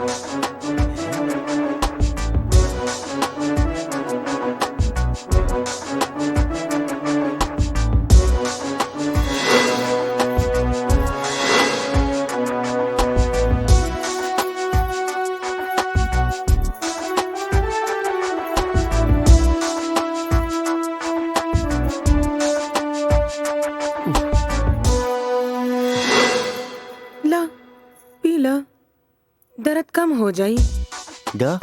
ला P ला, दर्द कम हो जाई। दा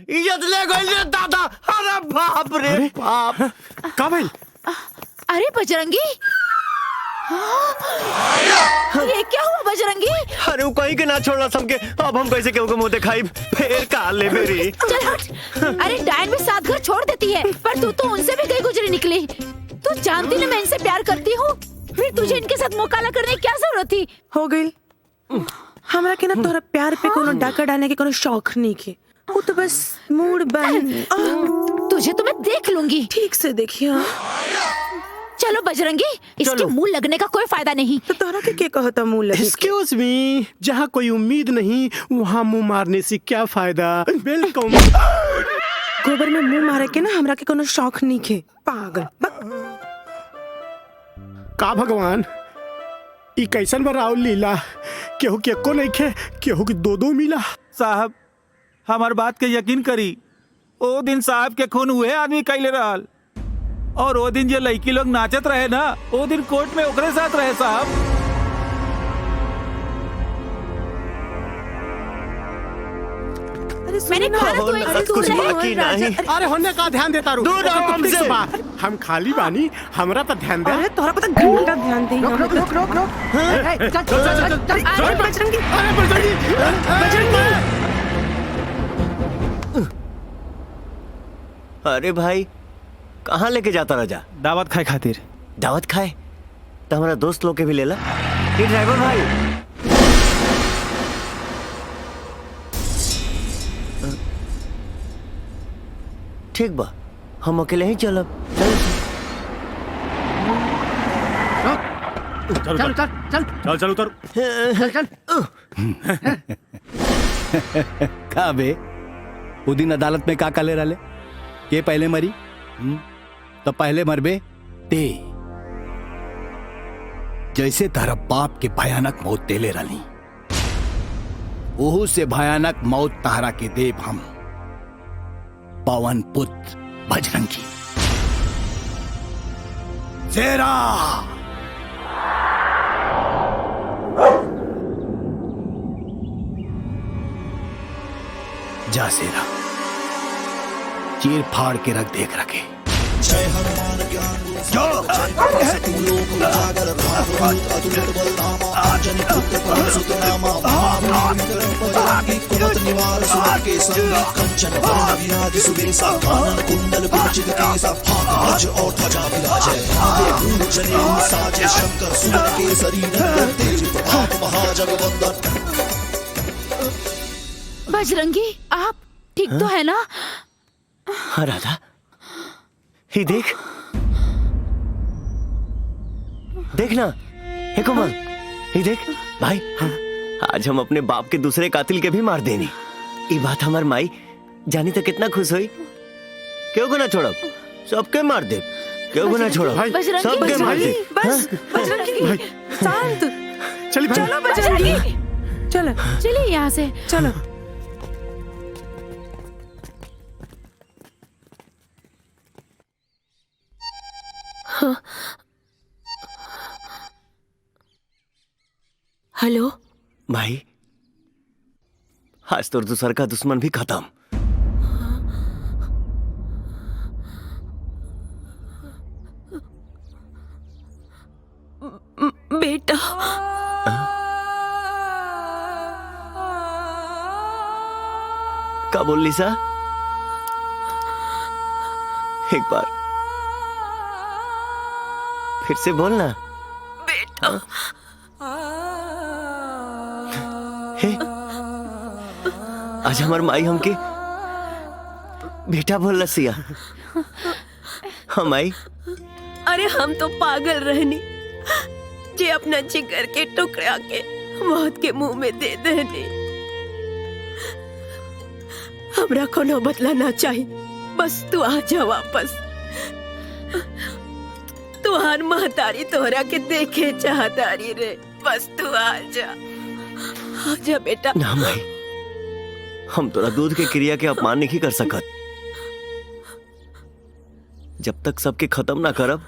इज्जत ले गई दादा। अरे बाप रे बाप। का भाई? अरे बजरंगी, ये क्या हुआ बजरंगी? अरे वो कहीं के ना छोड़ना सबके। अब हम कैसे क्यों मुंह दिखाई फिर काल ले मेरी। चल हट। अरे डायन भी 7 घर छोड़ देती है, पर तू तो उनसे भी गई गुजरी निकली। तू जानती ना मैं इनसे प्यार करती हूँ, फिर तुझे इनके साथ मुकाला करने की क्या जरूरत थी? हो गई। हमरा के ना तोरा प्यार पे कोनो डाका डालने के कोनो शौक नहीं के। वो तो बस मूड बन। तुझे तो मैं देख लूंगी। ठीक से देखिए। चलो बजरंगी, इसके मुंह लगने का कोई फायदा नहीं। तो तोरा के क्या कहता मुंह लगे? एक्सक्यूज मी, जहाँ कोई उम्मीद नहीं वहाँ मुंह मारने से क्या फायदा? वेलकम। गोबर में मुंह मारे के ना हमरा के कोनो शौक नहीं के। पागल। का भगवान, ई कैसन बराव लीला? केहू के एको नहीं खे, केहू के दो मिला। साहब हमार बात के यकीन करी, ओ दिन साहब के खून हुए आदमी कैले रहल, और वो दिन जो लड़की लोग नाचत रहे ना, वो दिन कोर्ट में ओकरे साथ रहे साहब। मैंने कहा ना तू एकदम दूर रहे। अरे होने का ध्यान देता रू। दूर रहो हमसे। हम खाली बानी, हमरा पर ध्यान दे। अरे तोरा पता घंटा ध्यान दे। रोक। अरे बजरंगी, अरे भाई कहाँ लेके जाता राजा? दावत खाए खातिर। दावत खाए तो हमारा दोस्त लोग के भी ले ला। ये ड्राइवर भाई, ठीक बा, हम अकेले ही चलब। चल उतर। का बे, वो दिन अदालत में का काले रहे के पहले मरी? तो पहले मरबे ते, जैसे तारा बाप के भयानक मौत देले रही, ओहू से भयानक मौत तारा के देव हम, पवन पुत्र बजरंगी। शेरा जा, शेरा चीर फाड़ के रख देख रखे। जय हनुमान ज्ञान कुंडल और ध्वजा विराजय साजे शंकर सुर केसरी तेज प्रताप महाजगवंदन। बजरंगी आप ठीक तो है ना? हाँ राधा, ये देख देखना, हे कोमल, ये देख भाई, आज हम अपने बाप के दूसरे कातिल के भी मार देनी। ये बात हमार माई जानी तो कितना खुश हुई। क्यों को ना छोड़ब, सबके मार दे। क्यों को ना छोड़ब, सबके मार दे। बस बजरंगी शांत। चलिए भाई, चलो बजरंगी, चलो चलिए यहाँ से। चलो। हेलो भाई, आज तो दूसर का दुश्मन भी खत्म। बेटा, क्या बोल लीसा? एक बार फिर से बोलना बेटा। हे आज हमार माई हमके बेटा बोल रसिया। हाँ माई। अरे हम तो पागल रहनी जे अपना जिगर के टुकड़ा के मौत के मुंह में दे देनी। हमरा कोनो बदला ना चाहिए, बस तू आ जा वापस। तुहार महतारी तोहरा के देखे चाहतारी रे, बस तू आ जा बेटा। ना माई, हम तोरा दूध के क्रिया के अपमान नहीं कर सकत। जब तक सबके खत्म ना करब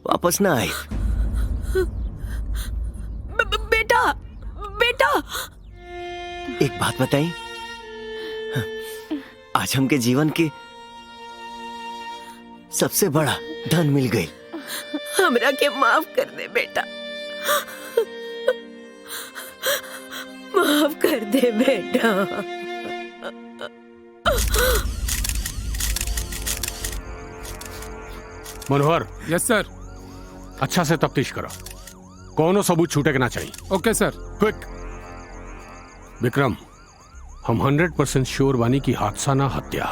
वापस ना आए। बेटा बेटा, एक बात बताई, आज हमके जीवन के सबसे बड़ा धन मिल गई। हमरा के माफ कर दे बेटा, माफ कर दे बेटा। मनोहर। Yes sir. अच्छा से तफ्तीश करो, कौनो सबूत छूटे के ना चाहिए। Okay sir. क्विक। विक्रम, हम 100% श्योर बानी की हादसा ना हत्या।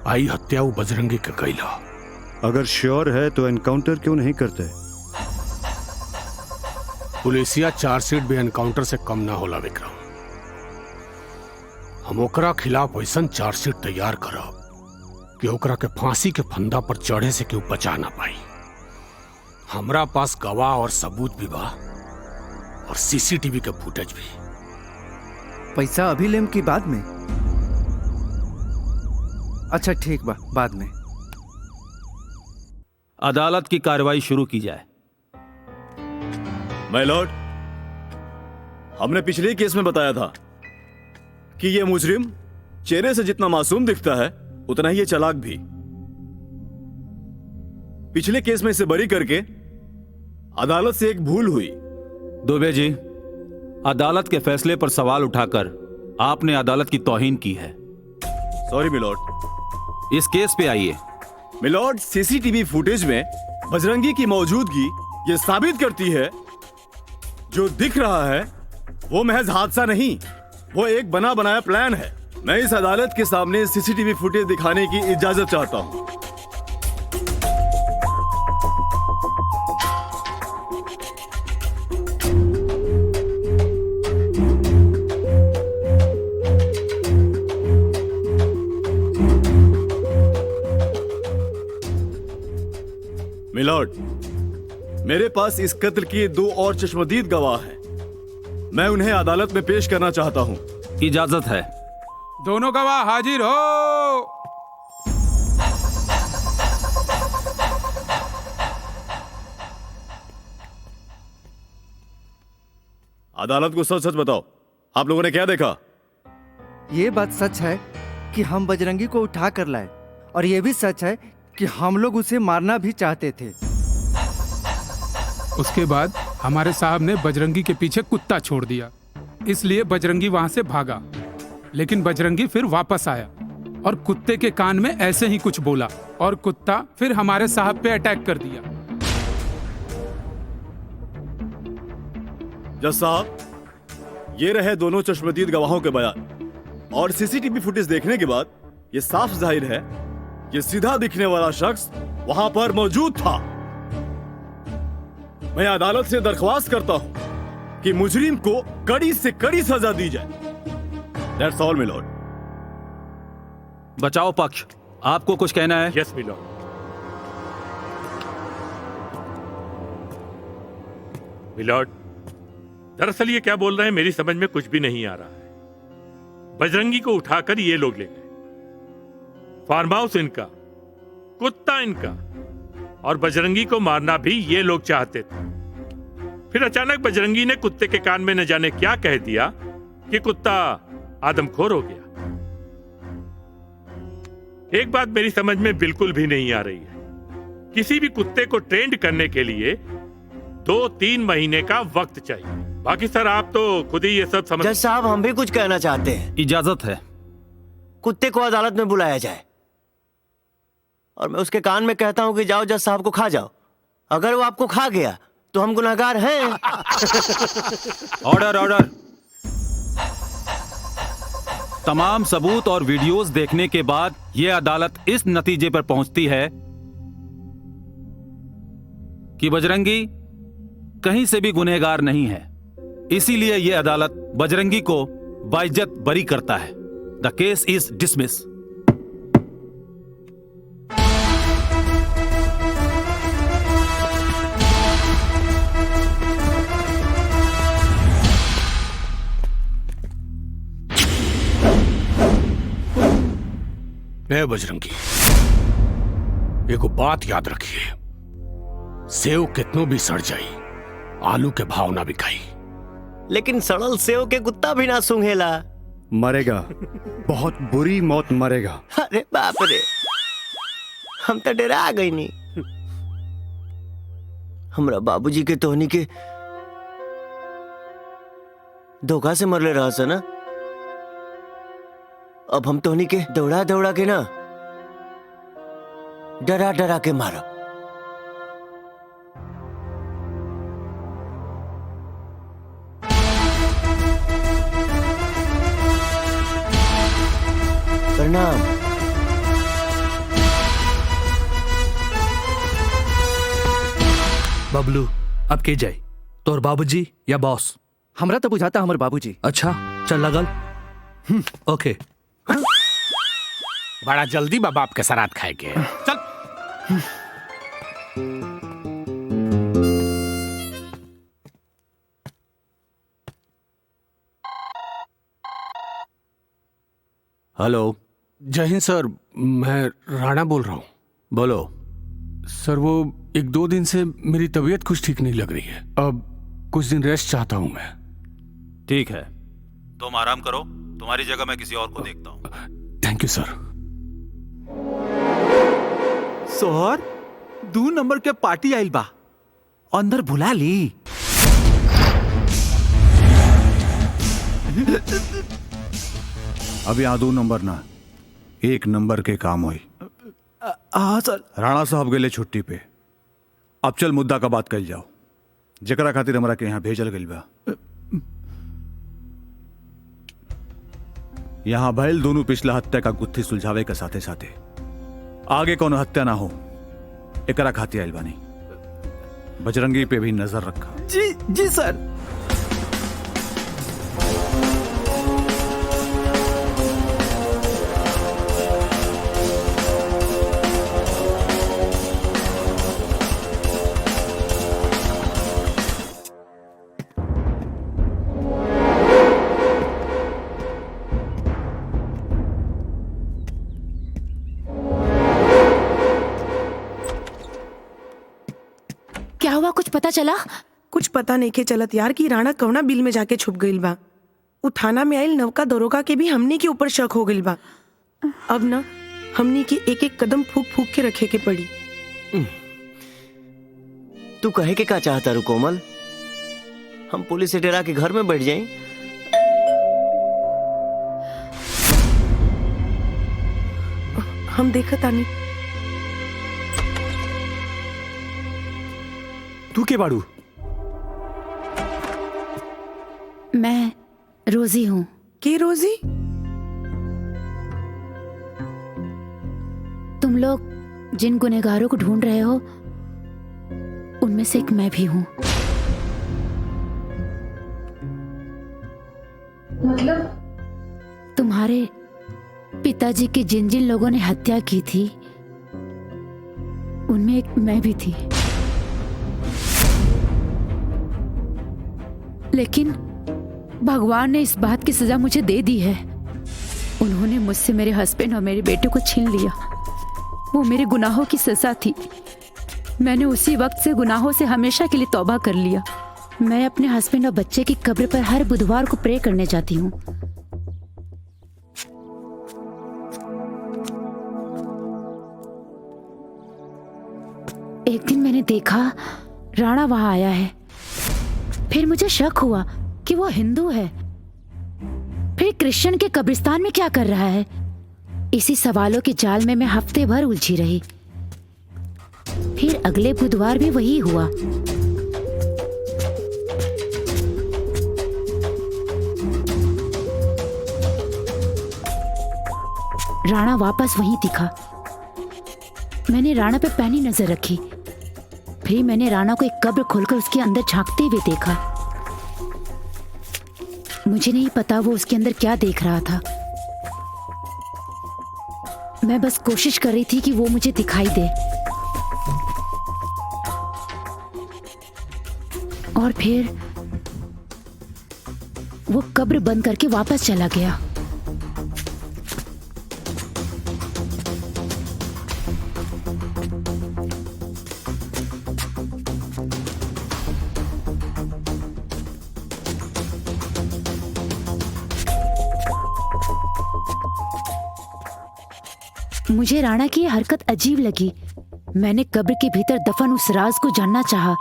आई हत्या वो बजरंगी के कैला। अगर श्योर है तो एनकाउंटर क्यों नहीं करते? पुलिसिया चार्जशीट भी एनकाउंटर से कम ना होला विक्रम। हम ओकरा खिलाफ वैसन चार्जशीट तैयार करब कि ओकरा के फांसी के फंदा पर चढ़े से क्यों बचा ना पाई। हमरा पास गवाह और सबूत भी बा और सीसीटीवी के फुटेज भी। पैसा अभी लेम की बाद में? अच्छा ठीक बा, बाद में। अदालत की कार्रवाई शुरू की जाए। माय लॉर्ड, हमने पिछले केस में बताया था कि यह मुजरिम चेहरे से जितना मासूम दिखता है उतना ही ये चालाक भी। पिछले केस में इसे बरी करके अदालत से एक भूल हुई। दुबे जी, अदालत के फैसले पर सवाल उठाकर आपने अदालत की तौहीन की है। Sorry milord. इस केस पे आइए। मिलॉर्ड, सीसीटीवी फुटेज में बजरंगी की मौजूदगी ये साबित करती है जो दिख रहा है वो महज हादसा नहीं, वो एक बना बनाया प्लान है। मैं इस अदालत के सामने सीसीटीवी फुटेज दिखाने की इजाजत चाहता हूं। मिलॉर्ड, मेरे पास इस कत्ल के 2 और चश्मदीद गवाह हैं। मैं उन्हें अदालत में पेश करना चाहता हूं। इजाजत है। दोनों गवाह हाजिर हो। अदालत को सच सच बताओ, आप लोगों ने क्या देखा? ये बात सच है कि हम बजरंगी को उठा कर लाए, और ये भी सच है कि हम लोग उसे मारना भी चाहते थे। उसके बाद हमारे साहब ने बजरंगी के पीछे कुत्ता छोड़ दिया, इसलिए बजरंगी वहां से भागा। लेकिन बजरंगी फिर वापस आया और कुत्ते के कान में ऐसे ही कुछ बोला और कुत्ता फिर हमारे साहब पे अटैक कर दिया। जज साहब, ये रहे दोनों चश्मदीद गवाहों के बयान, और सीसीटीवी फुटेज देखने के बाद ये साफ जाहिर है कि सीधा दिखने वाला शख्स वहां पर मौजूद था। मैं अदालत से दरख्वास्त करता हूं कि मुजरिम को कड़ी से कड़ी सजा दी जाए। That's all, my lord. बचाओ पक्ष, आपको कुछ कहना है? Yes milord. मिलॉर्ड, दरअसल ये क्या बोल रहे हैं मेरी समझ में कुछ भी नहीं आ रहा है। बजरंगी को उठाकर ये लोग ले गए, फार्म हाउस इनका, कुत्ता इनका, और बजरंगी को मारना भी ये लोग चाहते थे। फिर अचानक बजरंगी ने कुत्ते के कान में न जाने क्या कह दिया कि कुत्ता आदमखोर हो गया। एक बात मेरी समझ में बिल्कुल भी नहीं आ रही है। किसी भी कुत्ते को ट्रेंड करने के लिए 2-3 महीने का वक्त चाहिए। बाकी सर आप तो खुद ही ये सब समझ। जज साहब, हम भी कुछ कहना चाहते हैं। इजाजत है। कुत्ते को अदालत में बुलाया जाए और मैं उसके कान में कहता हूं कि जाओ जज साहब को खा जाओ। अगर वो आपको खा गया तो हम गुनहगार हैं। Order order. तमाम सबूत और वीडियोस देखने के बाद यह अदालत इस नतीजे पर पहुंचती है कि बजरंगी कहीं से भी गुनहगार नहीं है। इसीलिए यह अदालत बजरंगी को बाइज्जत बरी करता है। The case is dismiss. Bajrangi, एगो बात याद रखिए, सेव कितनों भी सड़ जाई, आलू के भाव ना बिकाई। लेकिन सड़ल सेव के कुत्ता भी ना सूंघेला। मरेगा, बहुत बुरी मौत मरेगा। अरे बाप रे, हम तो डरा गई नहीं। हमरा बाबूजी के तोहनी के धोखा से मरले रहा से ना। अब हम तोहनी के दौड़ा दौड़ा के ना डरा डरा के मारा। प्रणाम। बबलू, अब के जाए तोर बाबूजी या बॉस? हमरा तो बुझाता हमारे बाबूजी। अच्छा चल लगल। ओके। बड़ा जल्दी बाबा आपके सराद खाए के। चल। हेलो। जय हिंद सर, मैं राणा बोल रहा हूँ। बोलो। सर वो 1-2 दिन से मेरी तबीयत कुछ ठीक नहीं लग रही है। अब कुछ दिन रेस्ट चाहता हूँ मैं। ठीक है, तुम आराम करो। तुम्हारी जगह मैं किसी और को देखता हूँ। Thank you sir. सोहर 2 नंबर के पार्टी आइल बा, अंदर बुला ली। अब यहाँ 2 नंबर ना 1 नंबर के काम हुई। हाँ सर। राणा साहब गेले छुट्टी पे। अब चल मुद्दा का बात कल जाओ, जकरा खातिर हमरा के यहाँ भेजल गइल बा। यहाँ भइल दोनों पिछला हत्या का गुत्थी सुलझावे के साथे साथे आगे कोनो हत्या ना हो, एकरा खातिर आइल बानी। बजरंगी पे भी नजर रखा। जी जी सर। क्या हुआ, कुछ पता चला? कुछ पता नहीं के चलत यार कि राणा कवना बिल में जाके छुप गइल बा। उ थाना में आइल नवका दरोगा के भी हमनी के ऊपर शक हो गइल बा। अब ना हमनी के एक एक कदम फूक फूक के रखे के पड़ी। तू कहे के का चाहता रू कोमल? हम पुलिस से डरा के घर में बैठ जाएं? हम देखत आनी। तू के बाड़ू? मैं रोजी हूँ। के रोजी? तुम लोग जिन गुनहगारों को ढूंढ रहे हो उनमें से एक मैं भी हूँ। मतलब? तुम्हारे पिताजी की जिन जिन लोगों ने हत्या की थी उनमें एक मैं भी थी। लेकिन भगवान ने इस बात की सजा मुझे दे दी है। उन्होंने मुझसे मेरे हस्बैंड और मेरे बेटे को छीन लिया। वो मेरे गुनाहों की सजा थी। मैंने उसी वक्त से गुनाहों से हमेशा के लिए तौबा कर लिया। मैं अपने हस्बैंड और बच्चे की कब्र पर हर बुधवार को प्रे करने जाती हूँ। एक दिन मैंने देखा राणा वहां आया है। फिर मुझे शक हुआ कि वो हिंदू है। फिर क्रिश्चियन के कब्रिस्तान में क्या कर रहा है? इसी सवालों के जाल में मैं हफ्ते भर उलझी रही। फिर अगले बुधवार भी वही हुआ। राणा वापस वहीं दिखा। मैंने राणा पे पैनी नजर रखी। फिर मैंने राणा को एक कब्र खोलकर उसके अंदर झांकते हुए देखा। मुझे नहीं पता वो उसके अंदर क्या देख रहा था। मैं बस कोशिश कर रही थी कि वो मुझे दिखाई दे। और फिर वो कब्र बंद करके वापस चला गया। मुझे राणा की ये हरकत अजीब लगी। मैंने कब्र के भीतर दफन उस राज को जानना चाहा।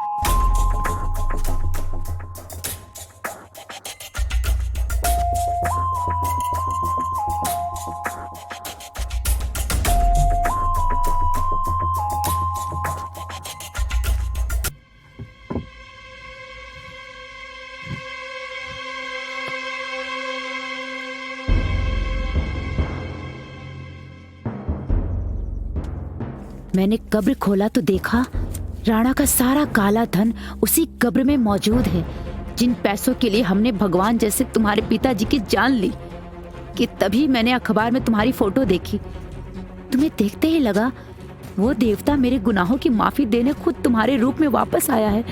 मैंने कब्र खोला तो देखा राणा का सारा काला धन उसी कब्र में मौजूद है, जिन पैसों के लिए हमने भगवान जैसे तुम्हारे पिताजी की जान ली। कि तभी मैंने अखबार में तुम्हारी फोटो देखी। तुम्हें देखते ही लगा वो देवता मेरे गुनाहों की माफी देने खुद तुम्हारे रूप में वापस आया है।